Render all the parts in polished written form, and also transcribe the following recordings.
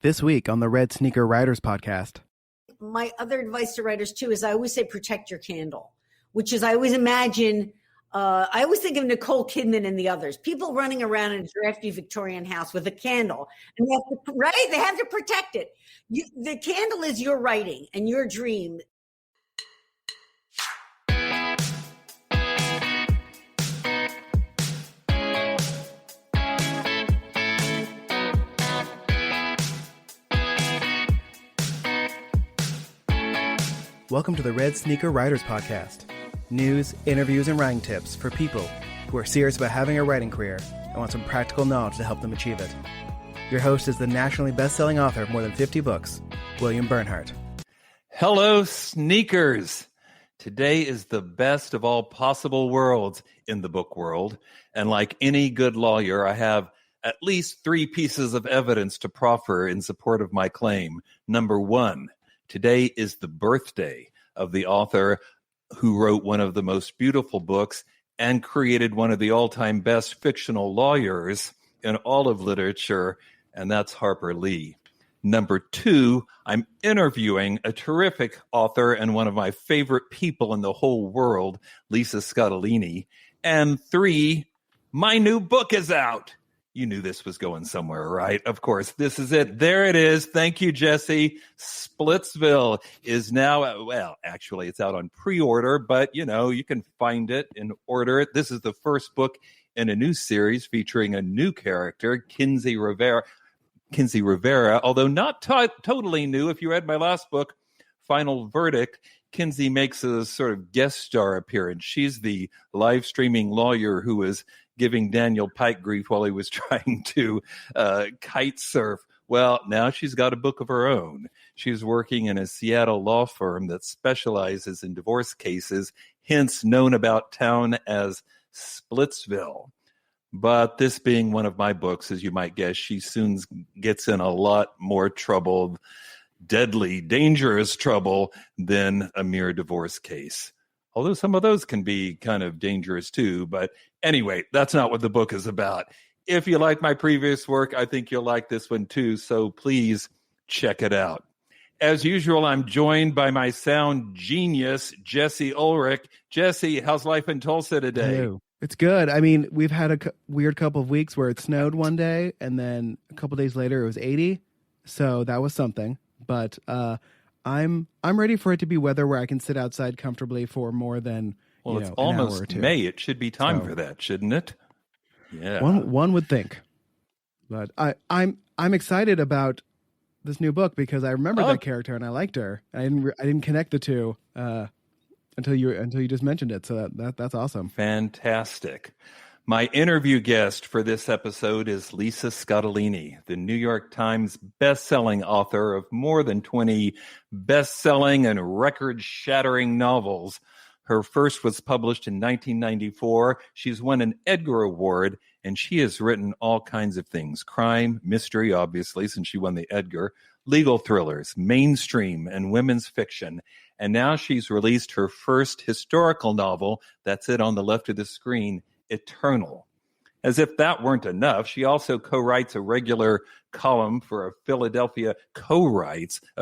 This week on the Red Sneaker Writers Podcast. My other advice to writers too is I always say protect your candle, which is I always imagine, I always think of Nicole Kidman and the others, people running around in a drafty Victorian house with a candle, and they have to protect it. The candle is your writing and your dream. Welcome to the Red Sneaker Writers Podcast. News, interviews, and writing tips for people who are serious about having a writing career and want some practical knowledge to help them achieve it. Your host is the nationally best-selling author of more than 50 books, William Bernhardt. Hello, sneakers. Today is the best of all possible worlds in the book world. And like any good lawyer, I have at least 3 pieces of evidence to proffer in support of my claim. Number 1, today is the birthday of the author who wrote one of the most beautiful books and created one of the all-time best fictional lawyers in all of literature, and that's Harper Lee. Number 2, I'm interviewing a terrific author and one of my favorite people in the whole world, Lisa Scottoline. And 3, my new book is out. You knew this was going somewhere, right? Of course, this is it. There it is. Thank you, Jesse. Splitsville is now, well, actually, it's out on pre-order, but, you can find it and order it. This is the first book in a new series featuring a new character, Kinsey Rivera, although not totally new. If you read my last book, Final Verdict, Kinsey makes a sort of guest star appearance. She's the live streaming lawyer who was giving Daniel Pike grief while he was trying to kite surf. Well, now she's got a book of her own. She's working in a Seattle law firm that specializes in divorce cases, hence known about town as Splitsville. But this being one of my books, as you might guess, she soon gets in a lot more trouble, deadly, dangerous trouble, than a mere divorce case. Although some of those can be kind of dangerous too. But anyway, that's not what the book is about. If you like my previous work, I think you'll like this one too. So please check it out. As usual, I'm joined by my sound genius, Jesse Ulrich. Jesse, how's life in Tulsa today? Hello. It's good. I mean, we've had a weird couple of weeks where it snowed one day, and then a couple days later it was 80. So that was something. But I'm ready for it to be weather where I can sit outside comfortably for more than it's almost May. It should be time for that, shouldn't it? Yeah. One would think. But I'm excited about this new book because I remember that character and I liked her. I didn't connect the two until you just mentioned it. So that's awesome. Fantastic. My interview guest for this episode is Lisa Scottoline, the New York Times-bestselling author of more than 20 best-selling and record-shattering novels. Her first was published in 1994. She's won an Edgar Award, and she has written all kinds of things. Crime, mystery, obviously, since she won the Edgar, legal thrillers, mainstream, and women's fiction. And now she's released her first historical novel. That's it on the left of the screen, Eternal. As if that weren't enough, she also co-writes a regular column for a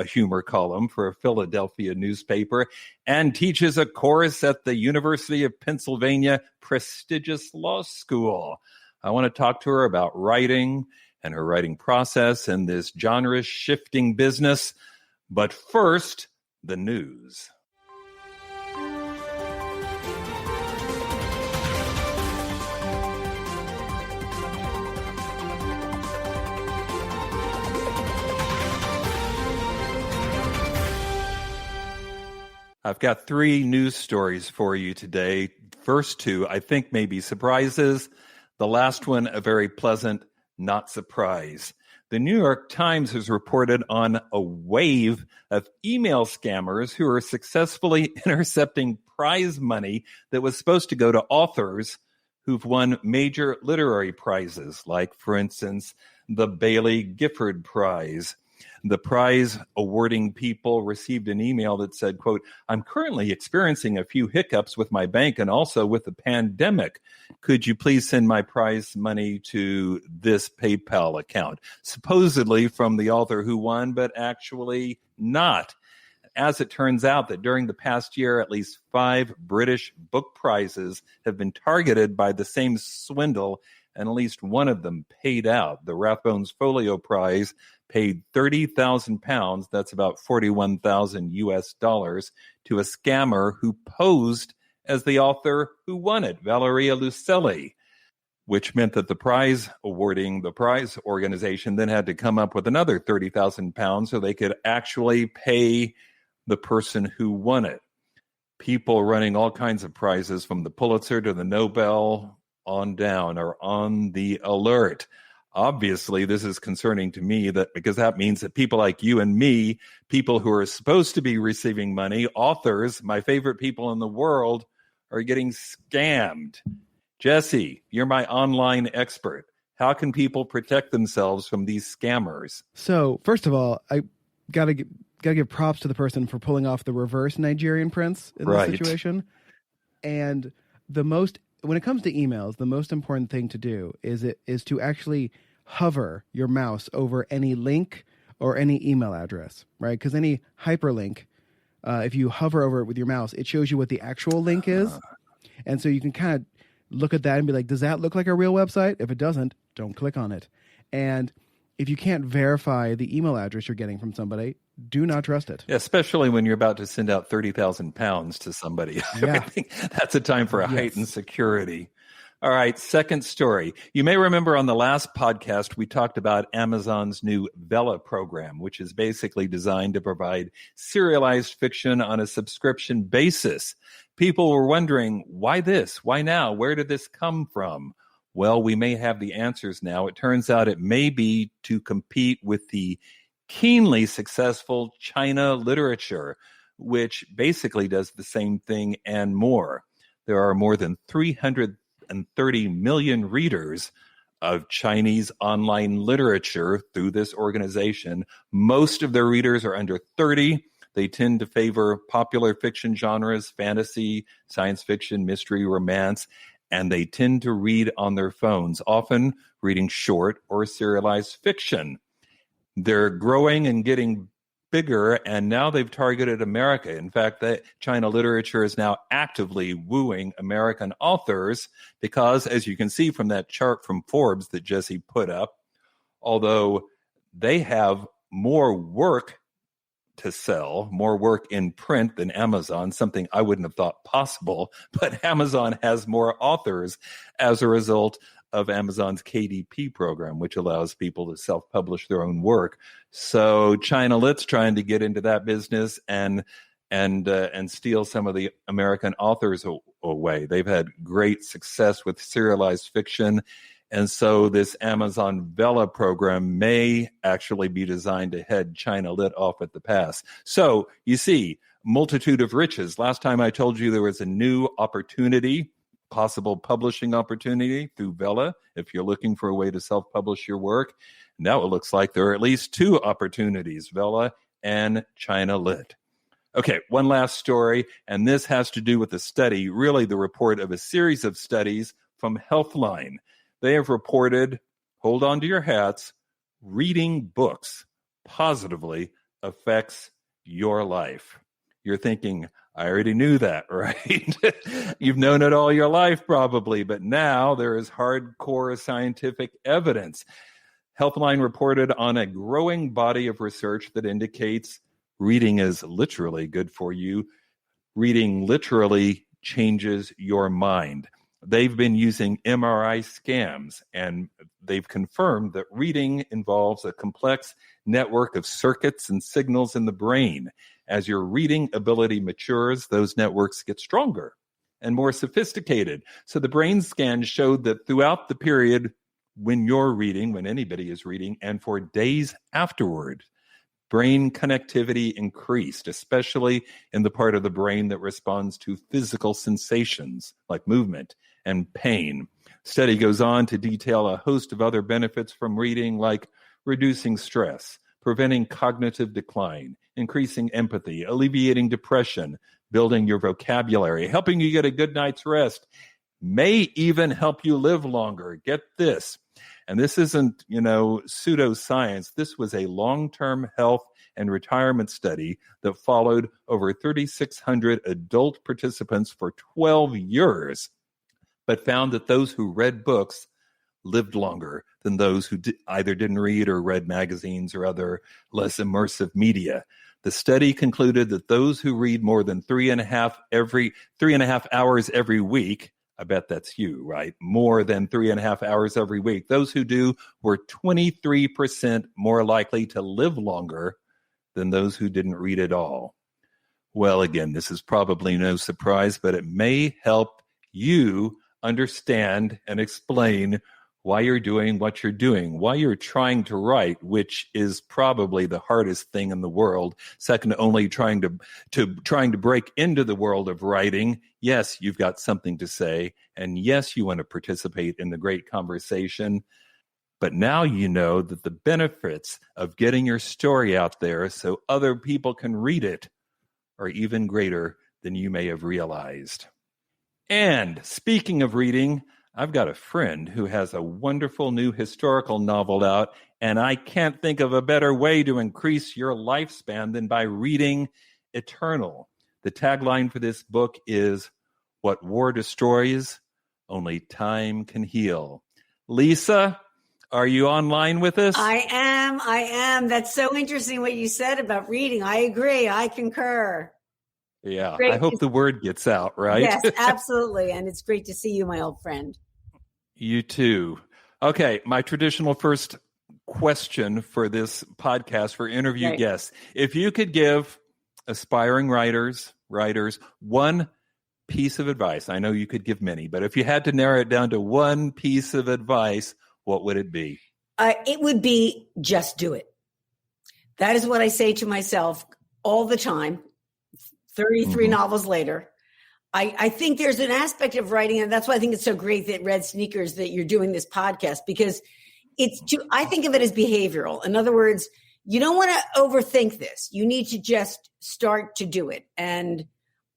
humor column for a Philadelphia newspaper, and teaches a course at the University of Pennsylvania prestigious law school. I want to talk to her about writing and her writing process in this genre-shifting business. But first, the news. I've got 3 news stories for you today. First 2, I think, may be surprises. The last one, a very pleasant not surprise. The New York Times has reported on a wave of email scammers who are successfully intercepting prize money that was supposed to go to authors who've won major literary prizes, like, for instance, the Bailey Gifford Prize. The prize awarding people received an email that said, quote, "I'm currently experiencing a few hiccups with my bank and also with the pandemic. Could you please send my prize money to this PayPal account?" Supposedly from the author who won, but actually not. As it turns out that during the past year, at least 5 British book prizes have been targeted by the same swindle, and at least one of them paid out. The Rathbones Folio Prize paid £30,000, that's about 41,000 US dollars, to a scammer who posed as the author who won it, Valeria Lucelli, which meant that the prize organization then had to come up with another £30,000 so they could actually pay the person who won it. People running all kinds of prizes from the Pulitzer to the Nobel on down are on the alert. Obviously, this is concerning to me because that means that people like you and me, people who are supposed to be receiving money, authors, my favorite people in the world, are getting scammed. Jesse, you're my online expert. How can people protect themselves from these scammers? So, first of all, I gotta give props to the person for pulling off the reverse Nigerian prince in this situation. And when it comes to emails, the most important thing to do is to actually hover your mouse over any link or any email address, right? Because any hyperlink, if you hover over it with your mouse, it shows you what the actual link is. And so you can kind of look at that and be like, does that look like a real website? If it doesn't, don't click on it. And if you can't verify the email address you're getting from somebody, do not trust it. Yeah, especially when you're about to send out £30,000 to somebody. Yeah. I think that's a time for a heightened security. All right, second story. You may remember on the last podcast, we talked about Amazon's new Vella program, which is basically designed to provide serialized fiction on a subscription basis. People were wondering, why this? Why now? Where did this come from? Well, we may have the answers now. It turns out it may be to compete with the keenly successful China literature, which basically does the same thing and more. There are more than 330 million readers of Chinese online literature through this organization. Most of their readers are under 30. They tend to favor popular fiction genres, fantasy, science fiction, mystery, romance, and they tend to read on their phones, often reading short or serialized fiction. They're growing and getting bigger, and now they've targeted America. In fact, China literature is now actively wooing American authors because, as you can see from that chart from Forbes that Jesse put up, although they have more work to sell, more work in print than Amazon, something I wouldn't have thought possible, but Amazon has more authors as a result of Amazon's KDP program, which allows people to self-publish their own work. So China Lit's trying to get into that business and steal some of the American authors away. They've had great success with serialized fiction. And so this Amazon Vella program may actually be designed to head China Lit off at the pass. So you see, multitude of riches. Last time I told you there was a new opportunity, possible publishing opportunity through Vella, if you're looking for a way to self-publish your work. Now it looks like there are at least 2 opportunities, Vella and China Lit. Okay, one last story, and this has to do with a study, really the report of a series of studies from Healthline. They have reported, hold on to your hats, reading books positively affects your life. You're thinking, I already knew that, right? You've known it all your life probably, but now there is hardcore scientific evidence. Healthline reported on a growing body of research that indicates reading is literally good for you. Reading literally changes your mind. They've been using MRI scans, and they've confirmed that reading involves a complex network of circuits and signals in the brain. As your reading ability matures, those networks get stronger and more sophisticated. So the brain scan showed that throughout the period when you're reading, when anybody is reading, and for days afterward, brain connectivity increased, especially in the part of the brain that responds to physical sensations like movement and pain. Study goes on to detail a host of other benefits from reading, like reducing stress, preventing cognitive decline, increasing empathy, alleviating depression, building your vocabulary, helping you get a good night's rest, may even help you live longer. Get this. And this isn't, pseudoscience. This was a long-term health and retirement study that followed over 3,600 adult participants for 12 years, but found that those who read books lived longer than those who either didn't read or read magazines or other less immersive media. The study concluded that those who read more than 3.5 hours every week, I bet that's you, right? More than 3.5 hours every week. Those who do were 23% more likely to live longer than those who didn't read at all. Well, again, this is probably no surprise, but it may help you understand and explain why you're doing what you're doing, why you're trying to write, which is probably the hardest thing in the world, second only trying to break into the world of writing. Yes, you've got something to say, and yes, you want to participate in the great conversation, but now you know that the benefits of getting your story out there so other people can read it are even greater than you may have realized. And speaking of reading, I've got a friend who has a wonderful new historical novel out, and I can't think of a better way to increase your lifespan than by reading Eternal. The tagline for this book is, "What war destroys, only time can heal." Lisa, are you online with us? I am. That's so interesting what you said about reading. I agree. I concur. Yeah, Great. I hope the word gets out, right? Yes, absolutely. And it's great to see you, my old friend. You too. Okay, my traditional first question for this podcast for interview guests. If you could give aspiring writers one piece of advice, I know you could give many, but if you had to narrow it down to one piece of advice, what would it be? It would be just do it. That is what I say to myself all the time, 33 novels later. I think there's an aspect of writing, and that's why I think it's so great that Red Sneakers, that you're doing this podcast, because I think of it as behavioral. In other words, you don't want to overthink this. You need to just start to do it. And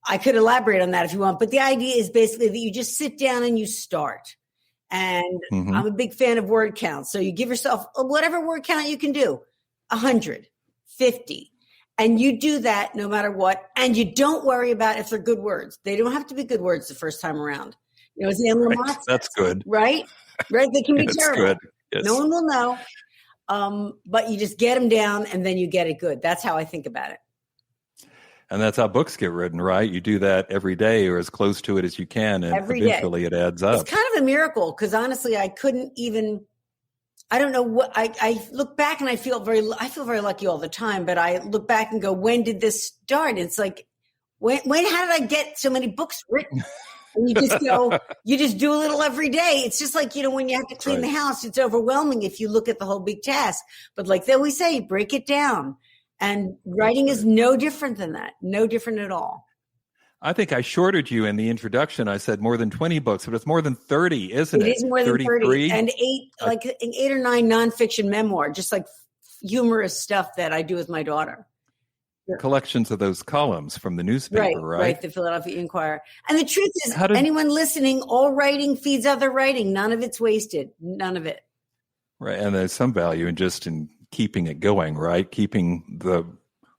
I could elaborate on that if you want, but the idea is basically that you just sit down and you start. And I'm a big fan of word count. So you give yourself whatever word count you can do, 100, 50. And you do that no matter what. And you don't worry about if they're good words. They don't have to be good words the first time around. As Anne Lamott says, that's good. Right? They can be terrible. Good. Yes. No one will know. But you just get them down and then you get it good. That's how I think about it. And that's how books get written, right? You do that every day or as close to it as you can. And eventually it adds up. It's kind of a miracle because honestly, I don't know what I look back and I feel very lucky all the time, but I look back and go, when did this start? It's like, how did I get so many books written? And you just go, you just do a little every day. It's just like, when you have to clean the house, it's overwhelming if you look at the whole big task. But like they always say, break it down. And writing is no different than that. No different at all. I think I shorted you in the introduction. I said more than 20 books, but it's more than 30, isn't it? It is more than 30. And 8 or 9 nonfiction memoir, just like humorous stuff that I do with my daughter. Collections of those columns from the newspaper, right? Right, the Philadelphia Inquirer. And the truth is, anyone listening, all writing feeds other writing. None of it's wasted. None of it. Right, and there's some value in keeping it going, right? Keeping the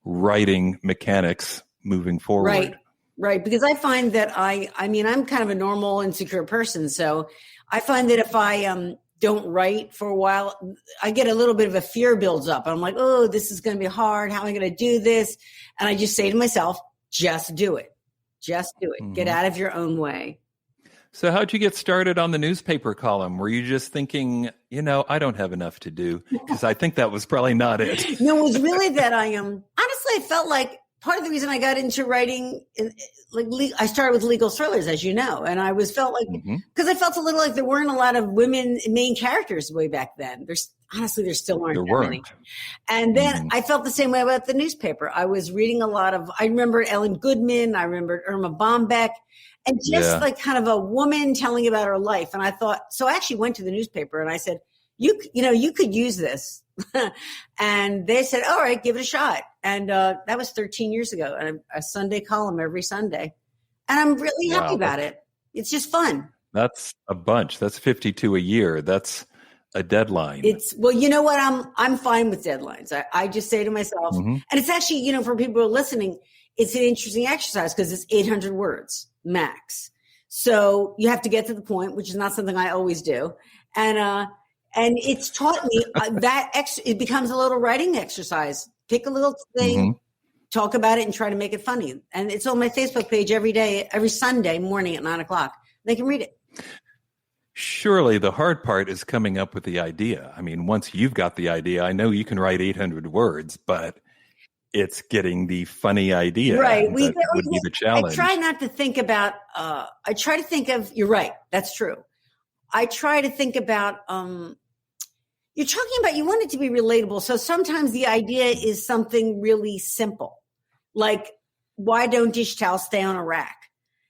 writing mechanics moving forward. Right. Because I find that I'm kind of a normal, insecure person. So I find that if I don't write for a while, I get a little bit of a fear builds up. I'm like, oh, this is going to be hard. How am I going to do this? And I just say to myself, just do it. Just do it. Get out of your own way. So how'd you get started on the newspaper column? Were you just thinking, I don't have enough to do? Because I think that was probably not it. No, it was really that honestly, I felt like part of the reason I got into writing, I started with legal thrillers, as you know, and I felt like, because I felt a little like there weren't a lot of women main characters way back then. There still aren't that many. And then I felt the same way about the newspaper. I was reading a lot of, I remember Ellen Goodman, I remember Irma Bombeck, and just like kind of a woman telling about her life. And I thought, so I actually went to the newspaper and I said, you could use this. And they said, all right, give it a shot. And that was 13 years ago, and a Sunday column every Sunday. And I'm really happy about it. It's just fun. That's a bunch. That's 52 a year. That's a deadline. Well, you know what? I'm fine with deadlines. I just say to myself, and it's actually, for people who are listening, it's an interesting exercise because it's 800 words max. So you have to get to the point, which is not something I always do. And it's taught me it becomes a little writing exercise. Pick a little thing, talk about it, and try to make it funny. And it's on my Facebook page every Sunday morning at 9:00. They can read it. Surely the hard part is coming up with the idea. I mean, once you've got the idea, I know you can write 800 words, but it's getting the funny idea. Right. That would be the challenge. I try not to think about, I try to think of, you're right. That's true. I try to think about, you're talking about, you want it to be relatable. So sometimes the idea is something really simple, like why don't dish towels stay on a rack?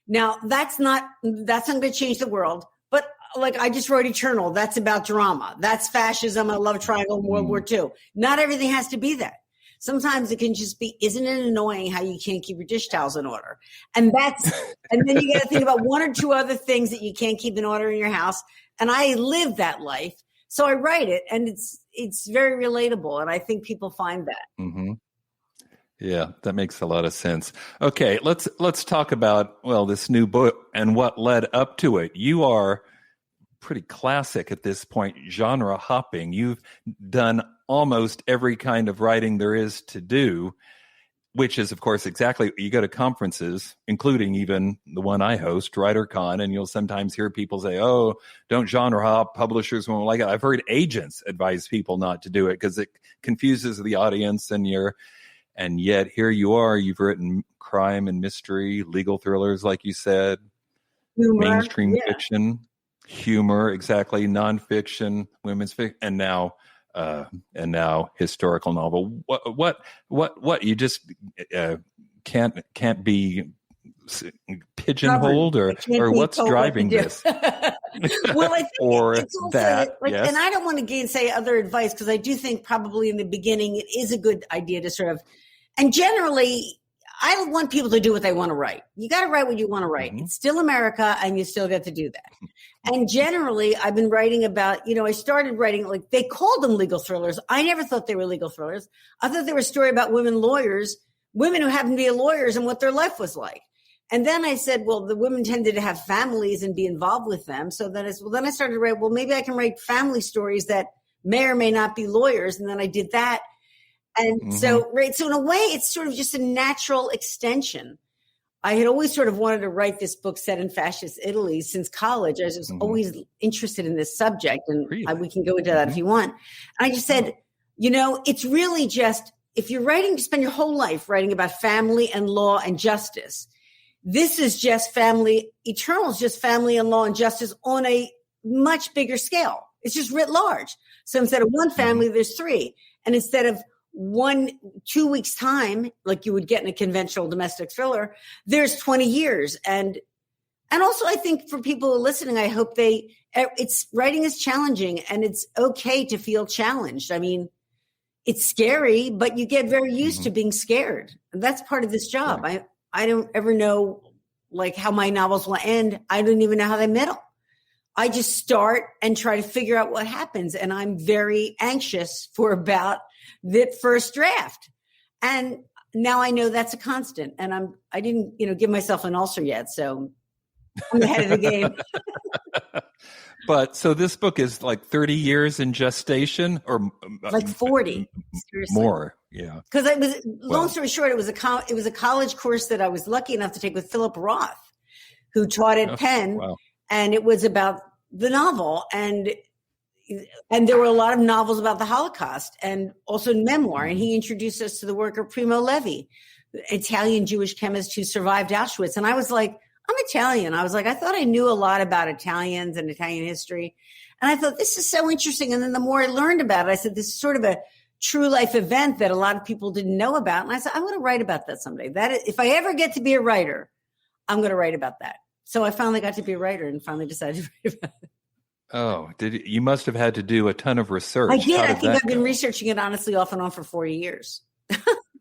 Now that's not going to change the world, but like I just wrote Eternal. That's about drama. That's fascism, a love triangle in World War II. Not everything has to be that. Sometimes it can just be, isn't it annoying how you can't keep your dish towels in order? And then you got to think about one or two other things that you can't keep in order in your house. And I live that life. So I write it, and it's very relatable. And I think people find that. Mm-hmm. Yeah, that makes a lot of sense. Okay, let's talk about, this new book and what led up to it. You are pretty classic at this point, genre hopping. You've done almost every kind of writing there is to do, which is, of course, exactly, you go to conferences, including even the one I host, WriterCon, and you'll sometimes hear people say, oh, don't genre hop, publishers won't like it. I've heard agents advise people not to do it because it confuses the audience, and yet here you are, you've written crime and mystery, legal thrillers, like you said, mainstream fiction, humor, exactly, nonfiction, women's fiction, and now historical novel. What you just can't be pigeonholed, or what's driving this? Well, I think or it's also that, yes. And I don't want to gainsay other advice, because I do think probably in the beginning it is a good idea to sort of, and generally I don't want people to do what they want to write. You got to write what you want to write. It's still America, and you still get to do that. And generally, I've been writing about, I started writing, like, they called them legal thrillers. I never thought they were legal thrillers. I thought they were a story about women lawyers, women who happened to be lawyers, and what their life was like. And then I said, well, the women tended to have families and be involved with them. So then I started to write, well, maybe I can write family stories that may or may not be lawyers. And then I did that. And so in a way, it's sort of just a natural extension. I had always sort of wanted to write this book set in fascist Italy since college. I was always interested in this subject, and we can go into that if you want. And I just said, it's really just, if you're writing, spend your whole life writing about family and law and justice. This is just family. Eternal is just family and law and justice on a much bigger scale. It's just writ large. So instead of one family, there's three. And instead of 2 weeks time, like you would get in a conventional domestic thriller, there's 20 years. And also I think for people who are listening, I hope writing is challenging, and it's okay to feel challenged. I mean, it's scary, but you get very used to being scared. And that's part of this job. Right. I don't ever know like how my novels will end. I don't even know how they middle. I just start and try to figure out what happens. And I'm very anxious for about the first draft. And now I know that's a constant. And I didn't, give myself an ulcer yet. So I'm ahead of the game. But so this book is like 30 years in gestation, or like 40, seriously. More. Yeah. Because long story short, it was a college course that I was lucky enough to take with Philip Roth, who taught at Penn. Wow. And it was about the novel, and there were a lot of novels about the Holocaust, and also memoir. And he introduced us to the work of Primo Levi, the Italian Jewish chemist who survived Auschwitz. And I was like, I'm Italian. I was like, I thought I knew a lot about Italians and Italian history. And I thought, this is so interesting. And then the more I learned about it, I said, this is sort of a true life event that a lot of people didn't know about. And I said, I'm going to write about that someday. If I ever get to be a writer, I'm going to write about that. So I finally got to be a writer and finally decided to write about it. Oh, you must have had to do a ton of research. I did. How I did think that I've been go? researching it honestly off and on for 40 years.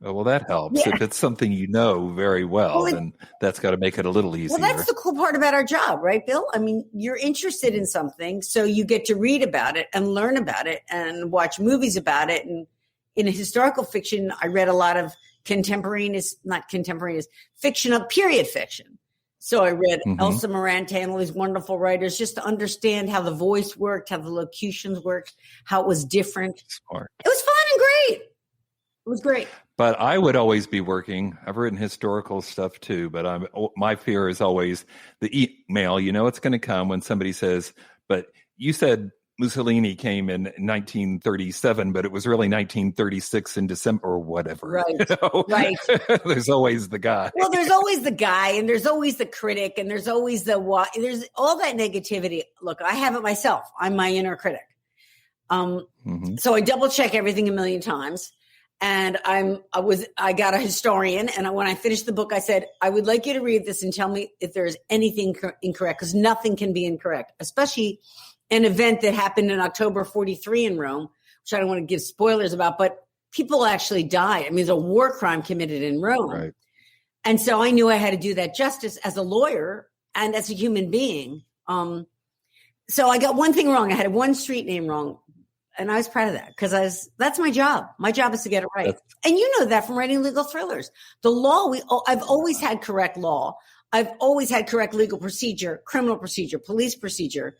Oh, well, that helps. Yeah. If it's something you know very well, Well, then that's got to make it a little Well, that's easier. the cool part about our job, right, Bill? I mean, you're interested in something, so you get to read about it and learn about it and watch movies about it. And in historical fiction, I read a lot of fiction of period fiction. So I read Elsa Morante and all these wonderful writers just to understand how the voice worked, how the locutions worked, how it was different. Smart. It was fun and great. It was great. But I would always be working. I've written historical stuff too, but my fear is always the email. You know, it's going to come when somebody says, but you said Mussolini came in 1937, but it was really 1936 in December or whatever. Right. You know? Right. There's always the guy. Well, there's always the guy, and there's always the critic, and there's always there's all that negativity. Look, I have it myself. I'm my inner critic. So I double check everything a million times. And I got a historian, and when I finished the book, I said, I would like you to read this and tell me if there is anything incorrect, because nothing can be incorrect, especially an event that happened in October 43 in Rome, which I don't want to give spoilers about, but people actually died. I mean, there's a war crime committed in Rome. Right. And so I knew I had to do that justice as a lawyer and as a human being. So I got one thing wrong. I had one street name wrong. And I was proud of that because that's my job. My job is to get it right. And you know that from writing legal thrillers. The law, I've always had correct law. I've always had correct legal procedure, criminal procedure, police procedure.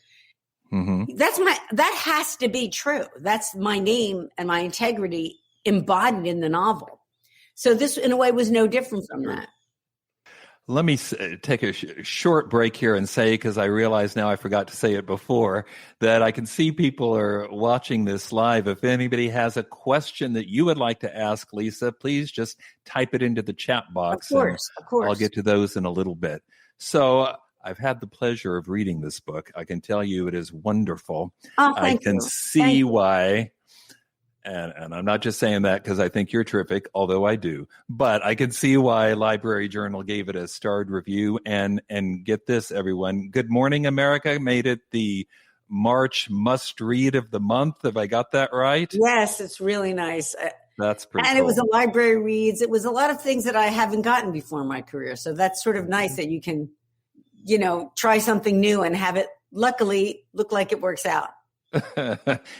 That has to be true. That's my name and my integrity embodied in the novel. So this, in a way, was no different from that. Let me take a short break here and say, because I realize now I forgot to say it before, that I can see people are watching this live. If anybody has a question that you would like to ask Lisa, please just type it into the chat box. Of course. I'll get to those in a little bit. So I've had the pleasure of reading this book. I can tell you it is wonderful. Oh, I can see why. And I'm not just saying that because I think you're terrific, although I do. But I can see why Library Journal gave it a starred review. And get this, everyone. Good Morning America made it the March must-read of the month. Have I got that right? Yes, it's really nice. That's pretty cool. And it was a library reads. It was a lot of things that I haven't gotten before in my career. So that's sort of nice that you can, try something new and have it, luckily, look like it works out.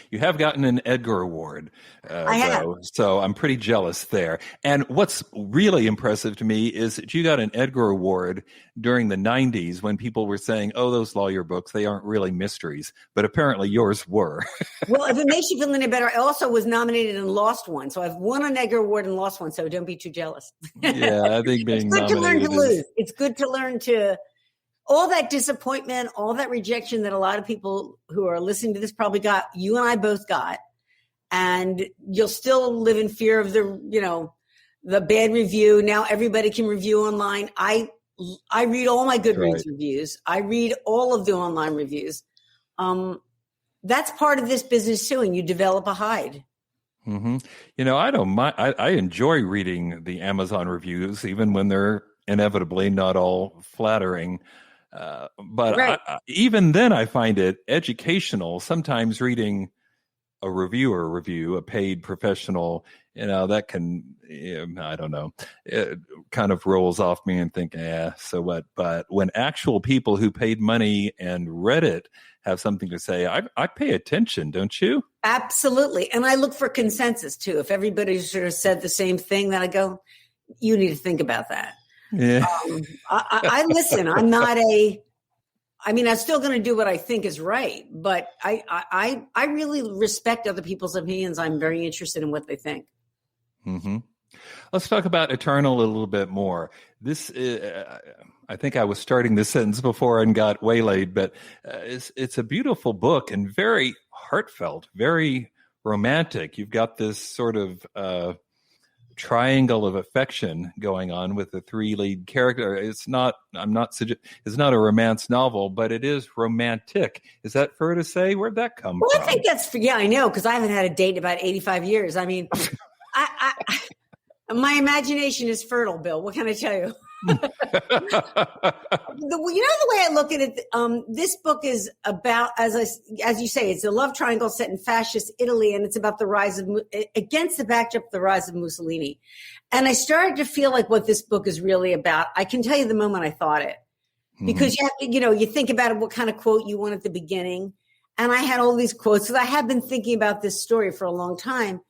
You have gotten an Edgar Award, I have. So I'm pretty jealous there. And what's really impressive to me is that you got an Edgar Award during the 90s when people were saying, oh, those lawyer books, they aren't really mysteries. But apparently yours were. Well, if it makes you feel any better, I also was nominated and lost one. So I've won an Edgar Award and lost one. So don't be too jealous. Yeah, I think being nominated. It's good to learn to lose. It's good to learn to... all that disappointment, all that rejection that a lot of people who are listening to this probably got, you and I both got, and you'll still live in fear of the bad review. Now everybody can review online. I read all my Goodreads reviews. I read all of the online reviews. That's part of this business too, and you develop a hide. I don't mind. I enjoy reading the Amazon reviews, even when they're inevitably not all flattering. But even then, I find it educational. Sometimes reading a reviewer review, a paid professional, that can, I don't know, it kind of rolls off me and think, so what? But when actual people who paid money and read it have something to say, I pay attention, don't you? Absolutely. And I look for consensus too. If everybody sort of said the same thing, then I go, you need to think about that. Yeah. I listen. I'm still going to do what I think is right, but I really respect other people's opinions. I'm very interested in what they think. Let's talk about Eternal a little bit more. This, I think I was starting this sentence before and got waylaid, but it's a beautiful book and very heartfelt, very romantic. You've got this sort of triangle of affection going on with the three lead character. It's not a romance novel, but it is romantic. Is that fair to say? Where'd that come from? I think I know, because I haven't had a date in about 85 years. I mean, my imagination is fertile, Bill. What can I tell you? The way I look at it, this book is about, as you say, it's a love triangle set in fascist Italy, and it's about the rise of, against the backdrop of the rise of Mussolini. And I started to feel like what this book is really about. I can tell you the moment I thought it, because you have to, you think about it, what kind of quote you want at the beginning. And I had all these quotes, because I have been thinking about this story for a long time.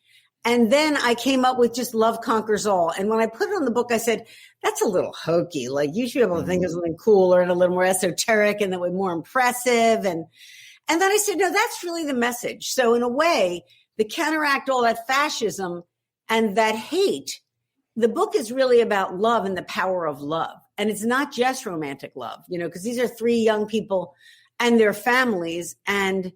And then I came up with just love conquers all. And when I put it on the book, I said, that's a little hokey. Like, you should be able to think of something cooler and a little more esoteric and that way more impressive. And then I said, no, that's really the message. So in a way, to counteract all that fascism and that hate, the book is really about love and the power of love. And it's not just romantic love, because these are three young people and their families, and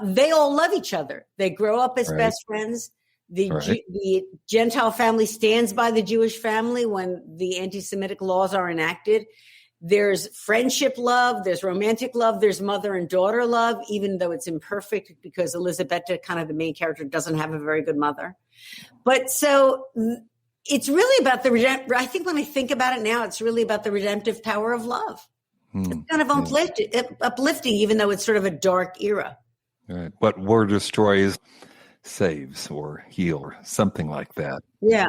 they all love each other. They grow up as best friends. The Gentile family stands by the Jewish family when the anti-Semitic laws are enacted. There's friendship love, there's romantic love, there's mother and daughter love, even though it's imperfect because Elisabetta, kind of the main character, doesn't have a very good mother. But so it's really about I think when I think about it now, it's really about the redemptive power of love. It's kind of uplifting, even though it's sort of a dark era. Right. What war destroys saves or heal or something like that. Yeah.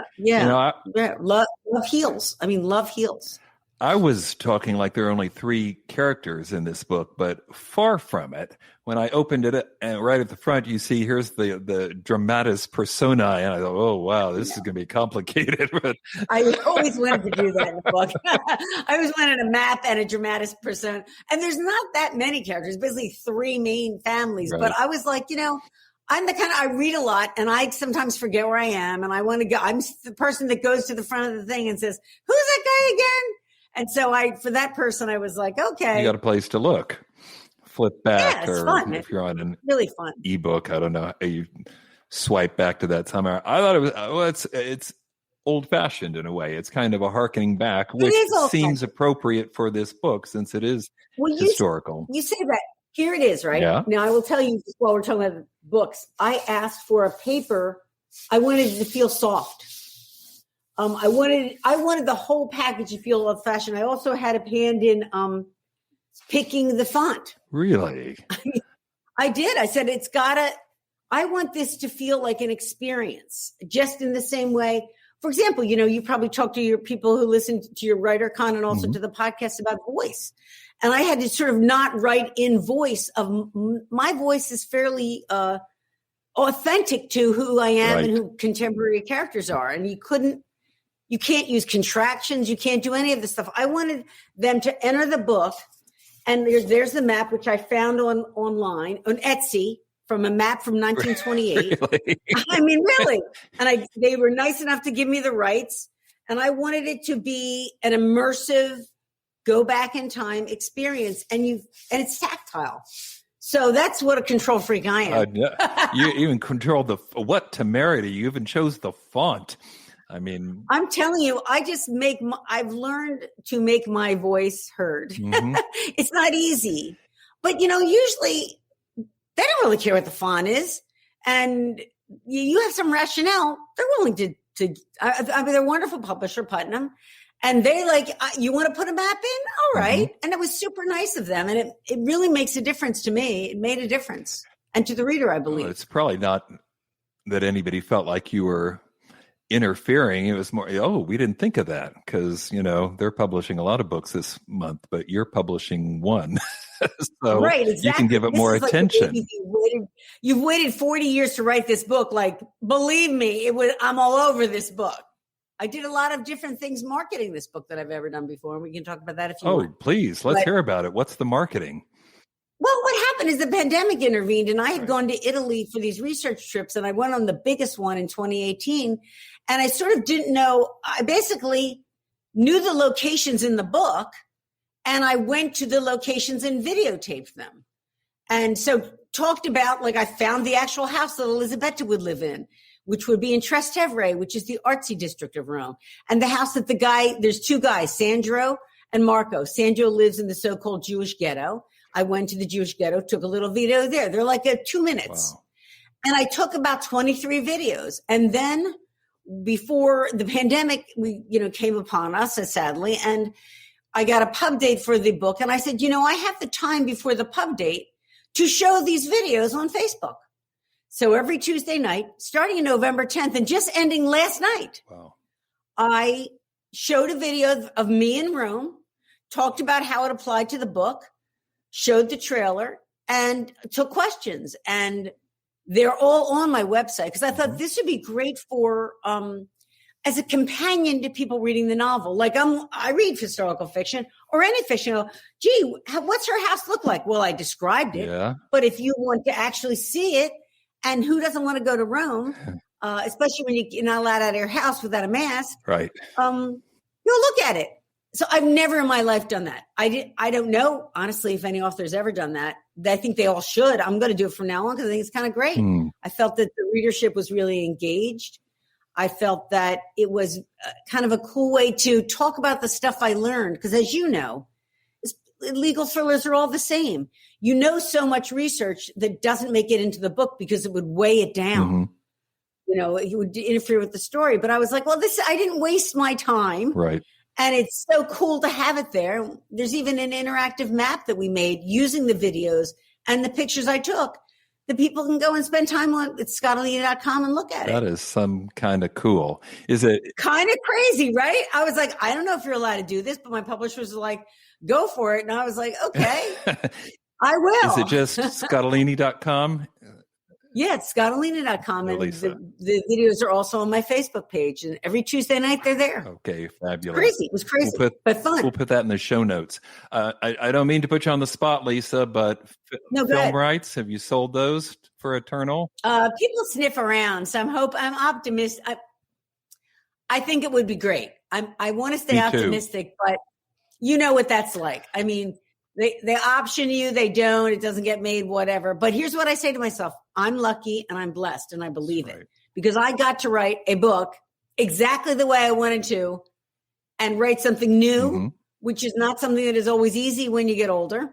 Love heals. I mean, love heals. I was talking like there are only three characters in this book, but far from it. When I opened it, and right at the front, you see here's the dramatis personae, and I thought, oh wow, this is going to be complicated. But I always wanted to do that in the book. I always wanted a map and a dramatis persona, and there's not that many characters, basically three main families. Right. But I was like, I'm the kind of, I read a lot and I sometimes forget where I am and I want to go. I'm the person that goes to the front of the thing and says, who's that guy again? And so for that person, I was like, okay. You got a place to look. Flip back. Yeah, it's or fun. If you're on an really fun ebook, I don't know. You swipe back to that time. I thought it was, it's old fashioned in a way. It's kind of a harkening back, which seems appropriate for this book since it is historical. You say that. Here it is, right? Yeah. Now, I will tell you, while we're talking about books, I asked for a paper. I wanted it to feel soft. I wanted the whole package to feel old-fashioned. I also had a hand in picking the font. Really? I did. I said, I want this to feel like an experience, just in the same way. For example, you probably talk to your people who listen to your WriterCon and also to the podcast about voice. And I had to sort of not write in voice of my voice is fairly authentic to who I am and who contemporary characters are. And you can't use contractions. You can't do any of this stuff. I wanted them to enter the book. And there's the map, which I found online on Etsy from a map from 1928. Really? I mean, really. And they were nice enough to give me the rights. And I wanted it to be an immersive, go back in time experience, and it's tactile. So that's what a control freak I am. You even controlled what temerity. You even chose the font. I mean, I'm telling you, I've learned to make my voice heard. It's not easy, but usually they don't really care what the font is. And you have some rationale. They're willing to, I mean, they're a wonderful publisher, Putnam. And they you want to put a map in? All right. And it was super nice of them. And it really makes a difference to me. It made a difference. And to the reader, I believe. Well, it's probably not that anybody felt like you were interfering. It was more, we didn't think of that because, they're publishing a lot of books this month, but you're publishing one. So right, exactly. You can give it more attention. You've waited 40 years to write this book. Like, believe me, I'm all over this book. I did a lot of different things marketing this book that I've ever done before. And we can talk about that if you want. Oh, please. Let's hear about it. What's the marketing? Well, what happened is the pandemic intervened, and I had gone to Italy for these research trips, and I went on the biggest one in 2018. And I sort of didn't know. I basically knew the locations in the book, and I went to the locations and videotaped them. And so talked about, I found the actual house that Elisabetta would live in, which would be in Trastevere, which is the artsy district of Rome. And the house that there's two guys, Sandro and Marco. Sandro lives in the so-called Jewish ghetto. I went to the Jewish ghetto, took a little video there. They're 2 minutes. Wow. And I took about 23 videos. And then before the pandemic, came upon us, sadly, and I got a pub date for the book. And I said, I have the time before the pub date to show these videos on Facebook. So every Tuesday night, starting November 10th and just ending last night, I showed a video of me in Rome, talked about how it applied to the book, showed the trailer, and took questions. And they're all on my website because I thought this would be great for as a companion to people reading the novel. Like I read historical fiction or any fiction. Gee, what's her house look like? Well, I described it. Yeah. But if you want to actually see it, and who doesn't want to go to Rome, especially when you're not allowed out of your house without a mask? Right. You'll look at it. So I've never in my life done that. I don't know, honestly, if any author's ever done that. I think they all should. I'm going to do it from now on because I think it's kind of great. I felt that the readership was really engaged. I felt that it was kind of a cool way to talk about the stuff I learned. Because as you know, legal thrillers are all the same. So much research that doesn't make it into the book because it would weigh it down. It would interfere with the story. But I was like, well, I didn't waste my time. Right. And it's so cool to have it there. There's even an interactive map that we made using the videos and the pictures I took. The people can go and spend time on Scottoline.com and look at it. That is some kind of cool. Is it kind of crazy, right? I was like, I don't know if you're allowed to do this, but my publishers were like, go for it. And I was like, okay, I will. Is it just Scottoline.com? Yeah, it's Scottoline.com. And the videos are also on my Facebook page. And every Tuesday night, they're there. Okay, fabulous. Crazy. It was crazy, but fun. We'll put that in the show notes. I don't mean to put you on the spot, Lisa, but film rights, have you sold those for Eternal? People sniff around, so I'm optimistic. I think it would be great. I want to stay optimistic, but you know what that's like. I mean, they option you, they don't, it doesn't get made, whatever. But here's what I say to myself. I'm lucky and I'm blessed and I believe it because I got to write a book exactly the way I wanted to and write something new, which is not something that is always easy when you get older.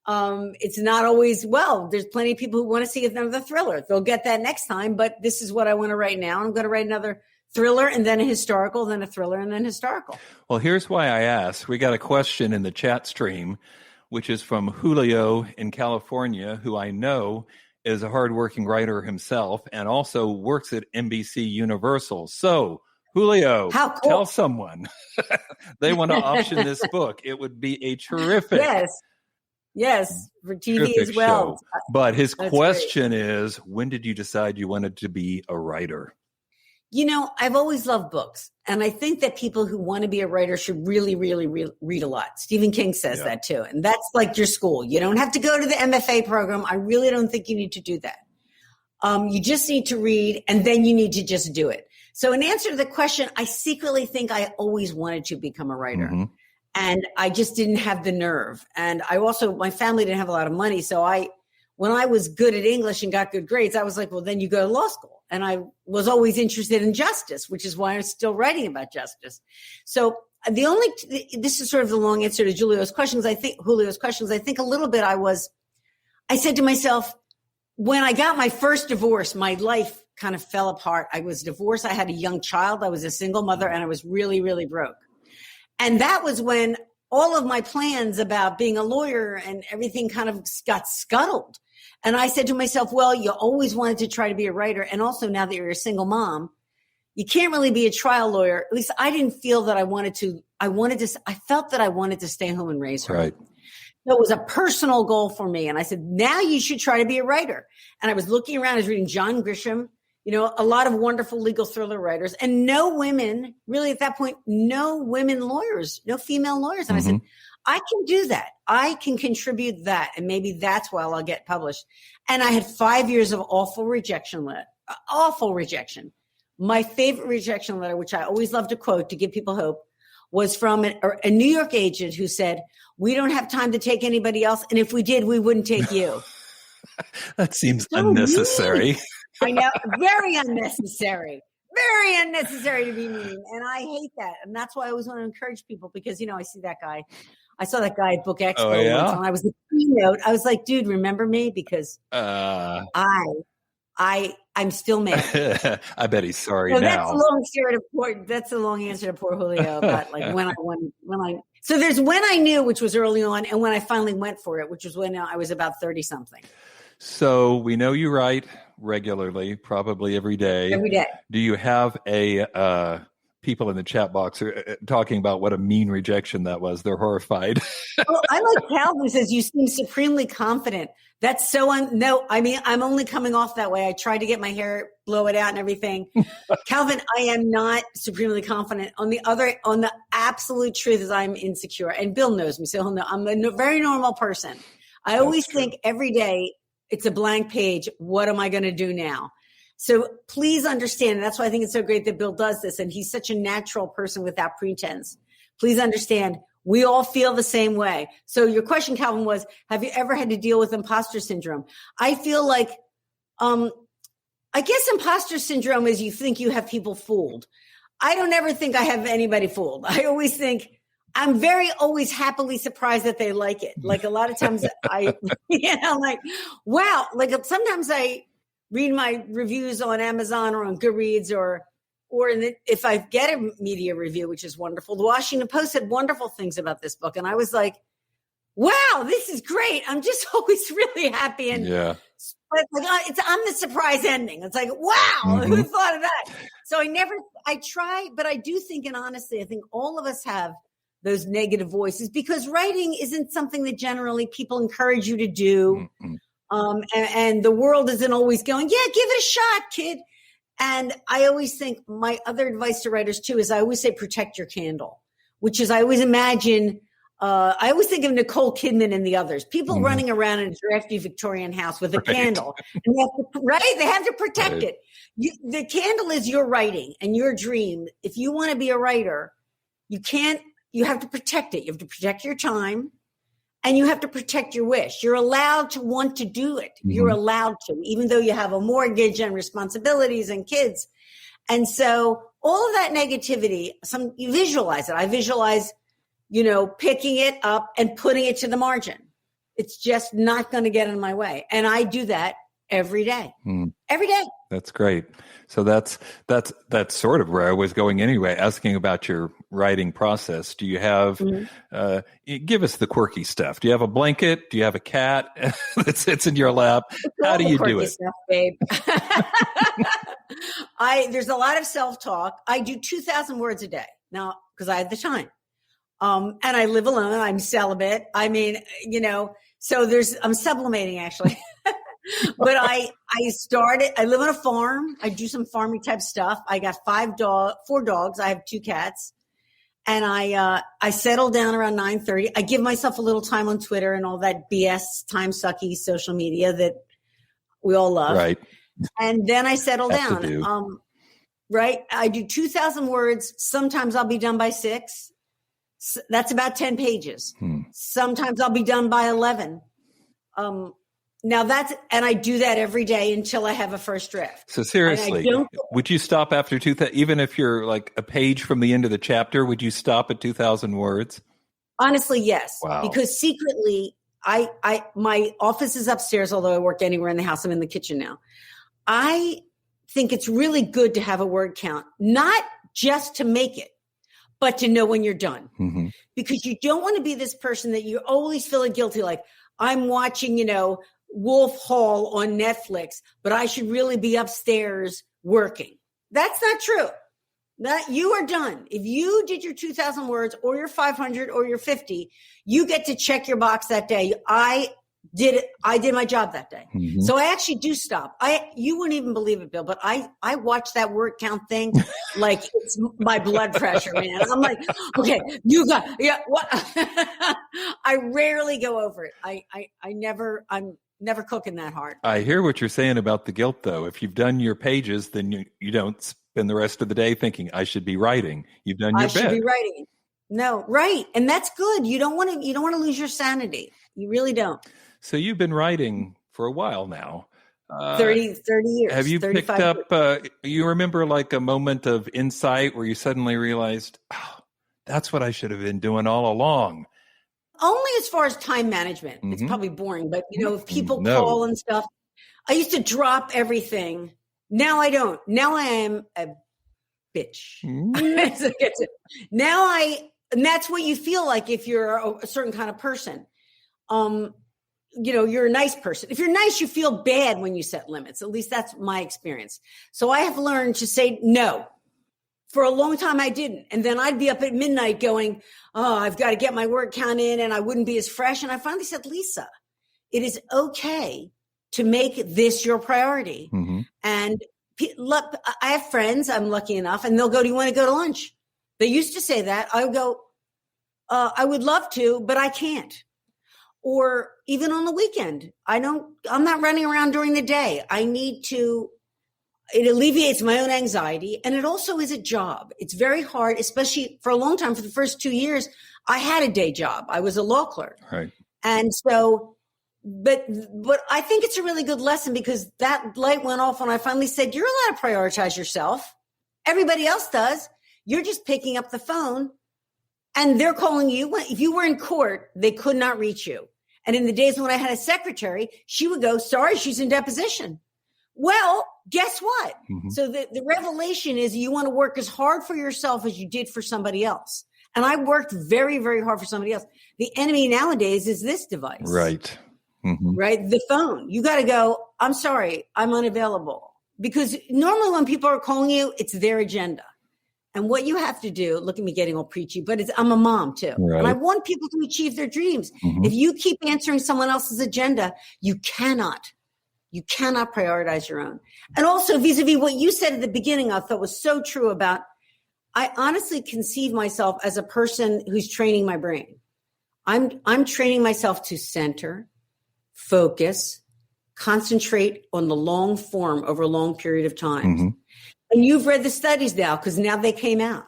It's not always, there's plenty of people who want to see another thriller. They'll get that next time, but this is what I want to write now. I'm going to write another thriller and then a historical, then a thriller and then historical. Well, here's why I asked. We got a question in the chat stream, which is from Julio in California, who I know is a hardworking writer himself and also works at NBC Universal. So, Julio, tell someone they want to option this book. It would be a terrific Yes, for TV as well. Show. But his question is, when did you decide you wanted to be a writer? I've always loved books. And I think that people who want to be a writer should really, really read a lot. Stephen King says that too. And that's like your school. You don't have to go to the MFA program. I really don't think you need to do that. You just need to read and then you need to just do it. So in answer to the question, I secretly think I always wanted to become a writer. And I just didn't have the nerve. And my family didn't have a lot of money. So when I was good at English and got good grades, I was like, well, then you go to law school. And I was always interested in justice, which is why I'm still writing about justice. So this is sort of the long answer to Julio's questions. I think a little bit I said to myself, when I got my first divorce, my life kind of fell apart. I was divorced. I had a young child. I was a single mother and I was really, really broke. And that was when all of my plans about being a lawyer and everything kind of got scuttled. And I said to myself, well, you always wanted to try to be a writer. And also now that you're a single mom, you can't really be a trial lawyer. At least I didn't feel that I felt that I wanted to stay home and raise her. Right. So it was a personal goal for me. And I said, now you should try to be a writer. And I was looking around, I was reading John Grisham, a lot of wonderful legal thriller writers and no women, really at that point, no women lawyers, no female lawyers. And I said, I can do that. I can contribute that. And maybe that's why I'll get published. And I had 5 years of awful rejection. My favorite rejection letter, which I always love to quote to give people hope, was from a New York agent who said, we don't have time to take anybody else. And if we did, we wouldn't take you. That seems unnecessary. I know. Very unnecessary to be mean. And I hate that. And that's why I always want to encourage people because, I see that guy. I saw that guy at Book Expo once when I was the keynote. I was like, dude, remember me? Because I I'm still mad. I bet he's sorry So now. that's a long answer to poor Julio about like so there's when I knew, which was early on, and when I finally went for it, which was when I was about 30 something. So we know you write regularly, probably every day. Every day. Do you have people in the chat box are talking about what a mean rejection that was? They're horrified. Well, I like Calvin who says you seem supremely confident. That's so no. I mean, I'm only coming off that way. I tried to get my hair, blow it out, and everything. Calvin, I am not supremely confident. On the absolute truth is I'm insecure, and Bill knows me, so he'll know I'm a very normal person. I always think every day it's a blank page. What am I going to do now? So please understand. That's why I think it's so great that Bill does this, and he's such a natural person without pretense. Please understand. We all feel the same way. So your question, Calvin, was, have you ever had to deal with imposter syndrome? I feel like, I guess imposter syndrome is you think you have people fooled. I don't ever think I have anybody fooled. I always think I'm always happily surprised that they like it. Like a lot of times like, wow. Like sometimes I read my reviews on Amazon or on Goodreads or if I get a media review, which is wonderful. The Washington Post said wonderful things about this book. And I was like, wow, this is great. I'm just always really happy. And but I'm the surprise ending. It's like, wow, who thought of that? So I try, but I do think, and honestly, I think all of us have those negative voices because writing isn't something that generally people encourage you to do. And the world isn't always going, yeah, give it a shot, kid. And I always think my other advice to writers too is I always say protect your candle, which is I always imagine, I always think of Nicole Kidman and the others, people running around in a drafty Victorian house with a candle. And they have to protect it. The candle is your writing and your dream. If you want to be a writer, you have to protect it. You have to protect your time. And you have to protect your wish. You're allowed to want to do it. You're allowed to, even though you have a mortgage and responsibilities and kids. And so all of that negativity, you visualize it. I visualize, picking it up and putting it to the margin. It's just not going to get in my way. And I do that every day. Every day. That's great. So that's sort of where I was going anyway, asking about your writing process. Do you have, give us the quirky stuff. Do you have a blanket? Do you have a cat that sits in your lap? How do you do it? Stuff, babe. There's a lot of self-talk. I do 2,000 words a day now because I have the time. And I live alone. I'm celibate. I mean, so I'm sublimating actually. But I live on a farm. I do some farming type stuff. I got 4 dogs. I have 2 cats. And I settle down around 9:30. I give myself a little time on Twitter and all that BS time sucky social media that we all love. Right. And then I settle down. Right. I do 2,000 words. Sometimes I'll be done by 6. That's about 10 pages. Sometimes I'll be done by 11. And I do that every day until I have a first draft. So seriously, would you stop after 2,000? Even if you're like a page from the end of the chapter, would you stop at 2,000 words? Honestly, yes. Wow. Because secretly, my office is upstairs, although I work anywhere in the house. I'm in the kitchen now. I think it's really good to have a word count, not just to make it, but to know when you're done. Because you don't want to be this person that you're always feeling guilty, like I'm watching, Wolf Hall on Netflix, but I should really be upstairs working. That's not true. That you are done. If you did your 2,000 words or your 500 or your 50, you get to check your box that day. I did it. I did my job that day. So I actually do stop. You wouldn't even believe it, Bill, but I watch that word count thing like it's my blood pressure, man. I'm like, okay, what? I rarely go over it. I'm never cooking that hard. I hear what you're saying about the guilt, though. If you've done your pages, then you don't spend the rest of the day thinking, I should be writing. You've done your bit. I should be writing. No, right. And that's good. You don't want to lose your sanity. You really don't. So you've been writing for a while now. 30 years. Have you picked up, you remember like a moment of insight where you suddenly realized, oh, that's what I should have been doing all along? Only as far as time management. It's probably boring, but if people call and stuff, I used to drop everything Now I don't. Now I am a bitch. And that's what you feel like if you're a certain kind of person. You're a nice person. If you're nice, you feel bad when you set limits. At least that's my experience. So I have learned to say no. For a long time, I didn't. And then I'd be up at midnight going, oh, I've got to get my word count in, and I wouldn't be as fresh. And I finally said, Lisa, it is okay to make this your priority. Mm-hmm. And I have friends, I'm lucky enough, and they'll go, do you want to go to lunch? They used to say that. I would go, I would love to, but I can't. Or even on the weekend, I'm not running around during the day. It alleviates my own anxiety. And it also is a job. It's very hard, especially for a long time. For the first 2 years, I had a day job. I was a law clerk. Right. And so, but I think it's a really good lesson, because that light went off when I finally said, you're allowed to prioritize yourself. Everybody else does. You're just picking up the phone and they're calling you. If you were in court, they could not reach you. And in the days when I had a secretary, she would go, sorry, she's in deposition. Well, guess what? Mm-hmm. So the revelation is you want to work as hard for yourself as you did for somebody else. And I worked very, very hard for somebody else. The enemy nowadays is this device. Right. Mm-hmm. Right? The phone. You got to go, I'm sorry, I'm unavailable. Because normally when people are calling you, it's their agenda. And what you have to do, look at me getting all preachy, but I'm a mom too. Right. And I want people to achieve their dreams. Mm-hmm. If you keep answering someone else's agenda, you cannot prioritize your own. And also vis-a-vis what you said at the beginning, I thought was so true about, I honestly conceive myself as a person who's training my brain. I'm training myself to center, focus, concentrate on the long form over a long period of time. Mm-hmm. And you've read the studies now, because now they came out,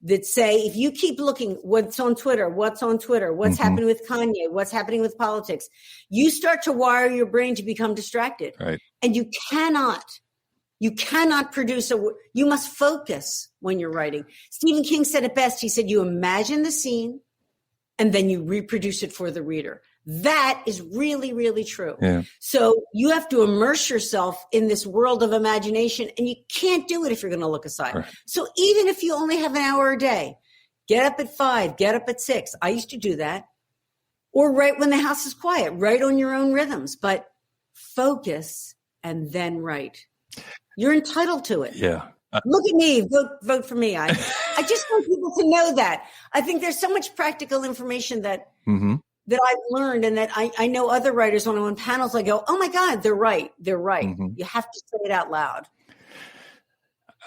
that say if you keep looking what's on Twitter, what's mm-hmm. happening with Kanye, what's happening with politics, you start to wire your brain to become distracted. Right. And you cannot produce you must focus when you're writing. Stephen King said it best. He said, you imagine the scene and then you reproduce it for the reader. That is really, really true. Yeah. So you have to immerse yourself in this world of imagination, and you can't do it if you're going to look aside. Right. So even if you only have an hour a day, get up at 5, get up at 6. I used to do that. Or write when the house is quiet, write on your own rhythms, but focus and then write. You're entitled to it. Yeah. Look at me, vote for me. I just want people to know that. I think there's so much practical information that mm-hmm. that I've learned, and that I know other writers, when I'm on panels, I go, oh my God, they're right. They're right. Mm-hmm. You have to say it out loud.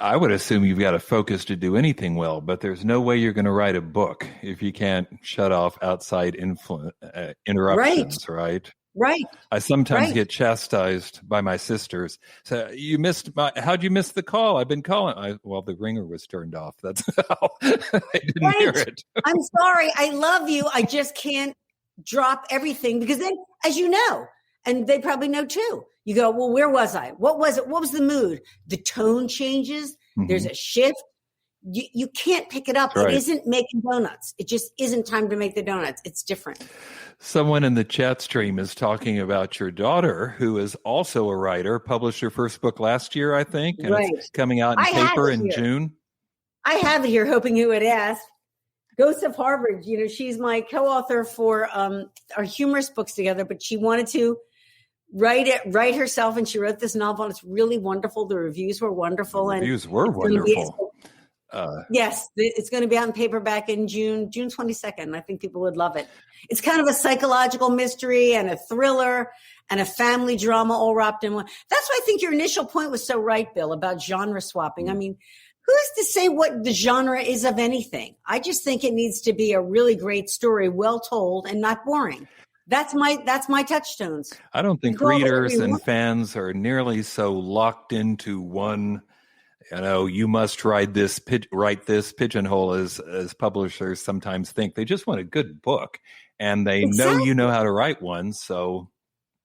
I would assume you've got a focus to do anything well, but there's no way you're going to write a book if you can't shut off outside interruptions, right? Right. I sometimes get chastised by my sisters. So how'd you miss the call? I've been calling. Well, the ringer was turned off. That's how I didn't hear it. I'm sorry. I love you. I just can't drop everything, because then, as you know, and they probably know too, you go, well, where was I? What was it? What was the mood? The tone changes. Mm-hmm. There's a shift. You can't pick it up. Right. It isn't making donuts. It just isn't time to make the donuts. It's different. Someone in the chat stream is talking about your daughter, who is also a writer, published her first book last year, I think, and it's coming out in paper in June. I have it here, hoping you would ask. Ghosts of Harvard, she's my co-author for our humorous books together, but she wanted to write herself, and she wrote this novel, and it's really wonderful. The reviews were wonderful. Reviews were wonderful. Yes, it's going to be out in paperback in June 22nd. I think people would love it. It's kind of a psychological mystery and a thriller and a family drama all wrapped in one. That's why I think your initial point was so right, Bill, about genre swapping. I mean, who's to say what the genre is of anything? I just think it needs to be a really great story, well told and not boring. That's my touchstones. I don't think readers and fans are nearly so locked into one. You must write this pigeonhole as publishers sometimes think. They just want a good book, and they know you know how to write one. So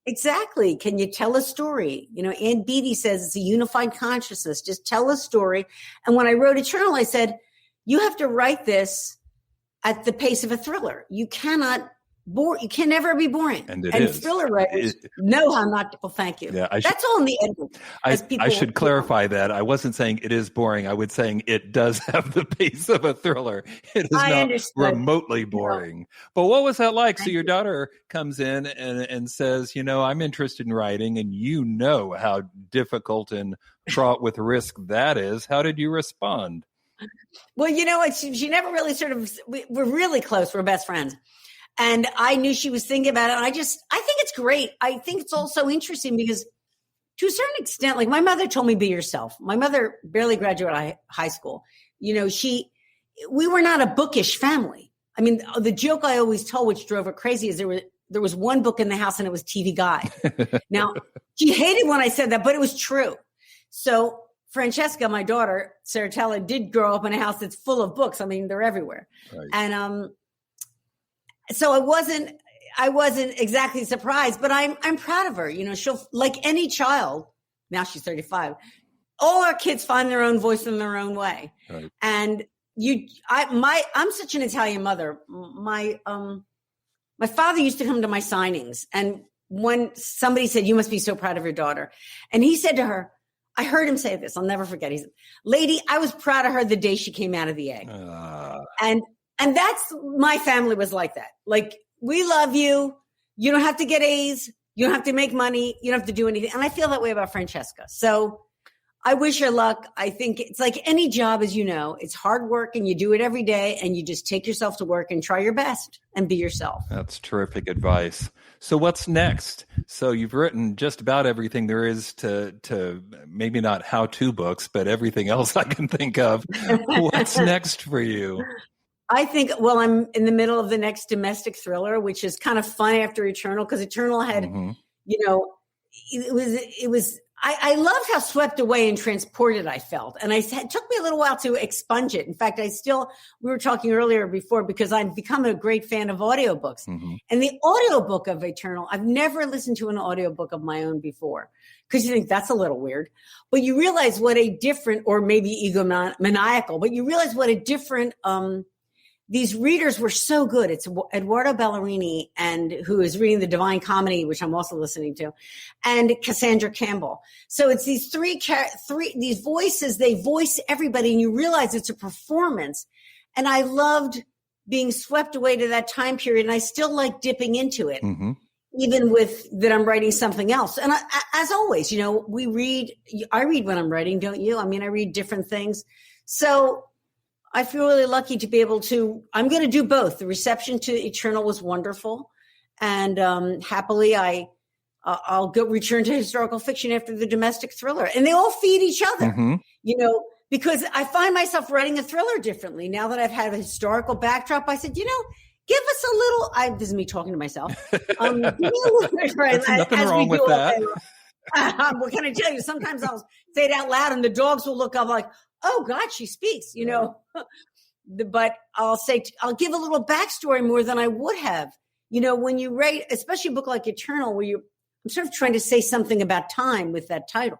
exactly. Can you tell a story? Ann Beattie says it's a unified consciousness. Just tell a story. And when I wrote Eternal, I said, you have to write this at the pace of a thriller. You cannot You can never be boring. And it is. Thriller writers know how not to. Well, thank you. Yeah, that's all in the editing. I should clarify that. I wasn't saying it is boring. I was saying it does have the pace of a thriller. It is not remotely boring. But what was that like? So your daughter comes in and says, I'm interested in writing, and how difficult and fraught with risk that is. How did you respond? Well, she never really we're really close. We're best friends. And I knew she was thinking about it. And I think it's great. I think it's also interesting because to a certain extent, like my mother told me, be yourself. My mother barely graduated high school. We were not a bookish family. I mean, the joke I always told, which drove her crazy, is there was one book in the house and it was TV Guide. Now, she hated when I said that, but it was true. So Francesca, my daughter, Saratella, did grow up in a house that's full of books. I mean, they're everywhere. Right. And, so I wasn't exactly surprised, but I'm proud of her. She'll, like any child, now she's 35, all our kids find their own voice in their own way. Right. And I'm such an Italian mother. My father used to come to my signings, and when somebody said, "You must be so proud of your daughter," and he said to her, I heard him say this, I'll never forget. He said, "Lady, I was proud of her the day she came out of the egg." And that's, my family was like that. Like, we love you. You don't have to get A's. You don't have to make money. You don't have to do anything. And I feel that way about Francesca. So I wish her luck. I think it's like any job, as you know, it's hard work and you do it every day and you just take yourself to work and try your best and be yourself. That's terrific advice. So what's next? So you've written just about everything there is to maybe not how-to books, but everything else I can think of. What's next for you? I think, I'm in the middle of the next domestic thriller, which is kind of fun after Eternal, because Eternal had, it was, I loved how swept away and transported I felt. And it took me a little while to expunge it. In fact, we were talking earlier before, because I've become a great fan of audiobooks. Mm-hmm. And the audiobook of Eternal, I've never listened to an audiobook of my own before, because you think that's a little weird. But you realize what a different, or maybe egomaniacal, but you realize what a different, these readers were so good. It's Eduardo Ballerini, who is reading the Divine Comedy, which I'm also listening to, and Cassandra Campbell. So it's these three these voices. They voice everybody, and you realize it's a performance. And I loved being swept away to that time period, and I still like dipping into it, even with that I'm writing something else. And as always, I read when I'm writing, don't you? I mean, I read different things. So I feel really lucky to be able to, I'm going to do both. The reception to Eternal was wonderful. And happily, I'll go return to historical fiction after the domestic thriller. And they all feed each other, because I find myself writing a thriller differently. Now that I've had a historical backdrop, I said, give us a little, this is me talking to myself. Give me a little, right, There's nothing wrong with that. What can I tell you? Sometimes I'll say it out loud and the dogs will look up like, oh God, she speaks, but I'll give a little backstory more than I would have, when you write, especially a book like Eternal, where I'm sort of trying to say something about time with that title.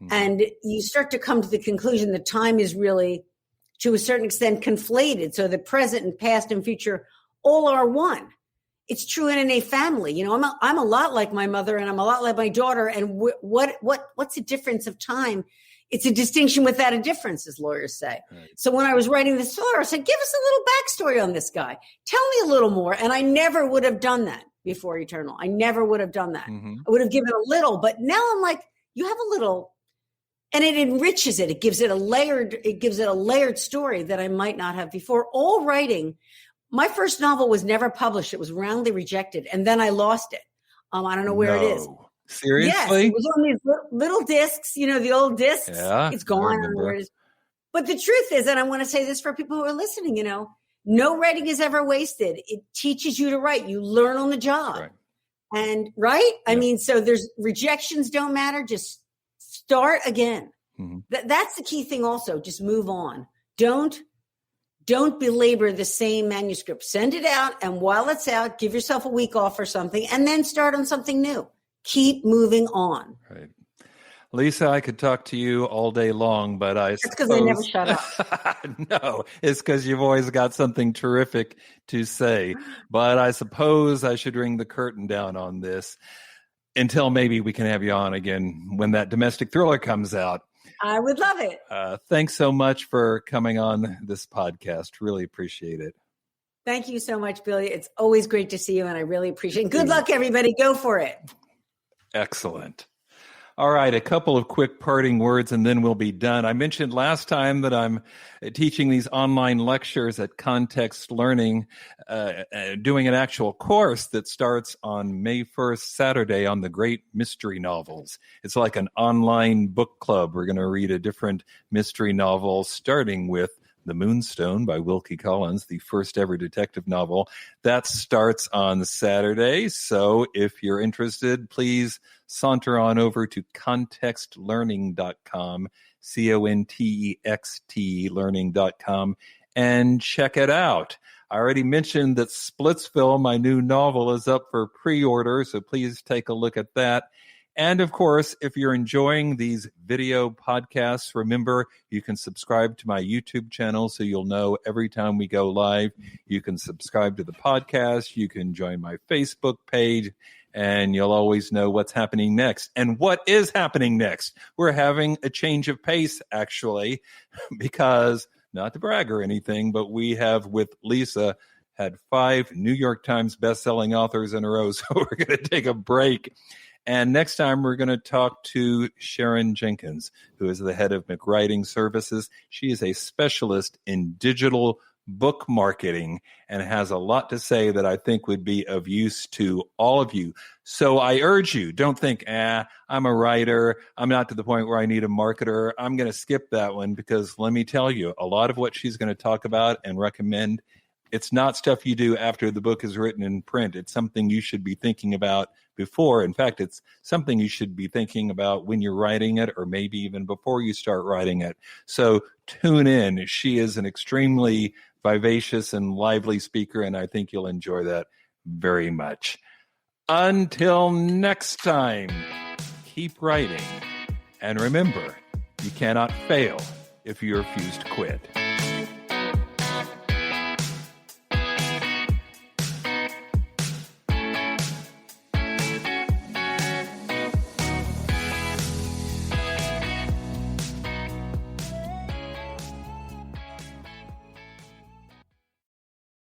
Mm-hmm. And you start to come to the conclusion that time is really, to a certain extent, conflated. So the present and past and future all are one. It's true in a family. I'm a lot like my mother and I'm a lot like my daughter. And what's the difference of time? It's a distinction without a difference, as lawyers say. Right. So when I was writing this thriller, I said, give us a little backstory on this guy. Tell me a little more. And I never would have done that before Eternal. I never would have done that. Mm-hmm. I would have given a little, but now I'm like, you have a little, and it enriches it. It gives it a layered story that I might not have before. All writing. My first novel was never published. It was roundly rejected. And then I lost it. I don't know where it is. Seriously? Yes, it was on these little discs, the old discs. Yeah, it's gone. But the truth is, and I want to say this for people who are listening, no writing is ever wasted. It teaches you to write. You learn on the job. Right. And right? Yeah. I mean, so there's rejections don't matter. Just start again. Mm-hmm. That's the key thing also. Just move on. Don't belabor the same manuscript. Send it out. And while it's out, give yourself a week off or something and then start on something new. Keep moving on. Right. Lisa, I could talk to you all day long, but I That's because I never shut up. No, it's because you've always got something terrific to say. But I suppose I should ring the curtain down on this until maybe we can have you on again when that domestic thriller comes out. I would love it. Thanks so much for coming on this podcast. Really appreciate it. Thank you so much, Billy. It's always great to see you, and I really appreciate it. Good luck, everybody. Go for it. Excellent. All right, a couple of quick parting words and then we'll be done. I mentioned last time that I'm teaching these online lectures at Context Learning, doing an actual course that starts on May 1st, Saturday, on the great mystery novels. It's like an online book club. We're going to read a different mystery novel, starting with The Moonstone by Wilkie Collins, the first ever detective novel. That starts on Saturday. So if you're interested, please saunter on over to contextlearning.com, CONTEXT learning.com, and check it out. I already mentioned that Splitsville, my new novel, is up for pre-order, so please take a look at that. And of course, if you're enjoying these video podcasts, remember you can subscribe to my YouTube channel so you'll know every time we go live. You can subscribe to the podcast. You can join my Facebook page, and you'll always know what's happening next. And what is happening next? We're having a change of pace, actually, because, not to brag or anything, but we have, with Lisa, had 5 New York Times bestselling authors in a row. So we're going to take a break. And next time, we're going to talk to Sharon Jenkins, who is the head of McWriting Services. She is a specialist in digital book marketing and has a lot to say that I think would be of use to all of you. So I urge you, don't think, I'm a writer. I'm not to the point where I need a marketer. I'm going to skip that one, because let me tell you, a lot of what she's going to talk about and recommend, it's not stuff you do after the book is written in print. It's something you should be thinking about before. In fact, it's something you should be thinking about when you're writing it, or maybe even before you start writing it. So tune in. She is an extremely vivacious and lively speaker, and I think you'll enjoy that very much. Until next time, keep writing. And remember, you cannot fail if you refuse to quit.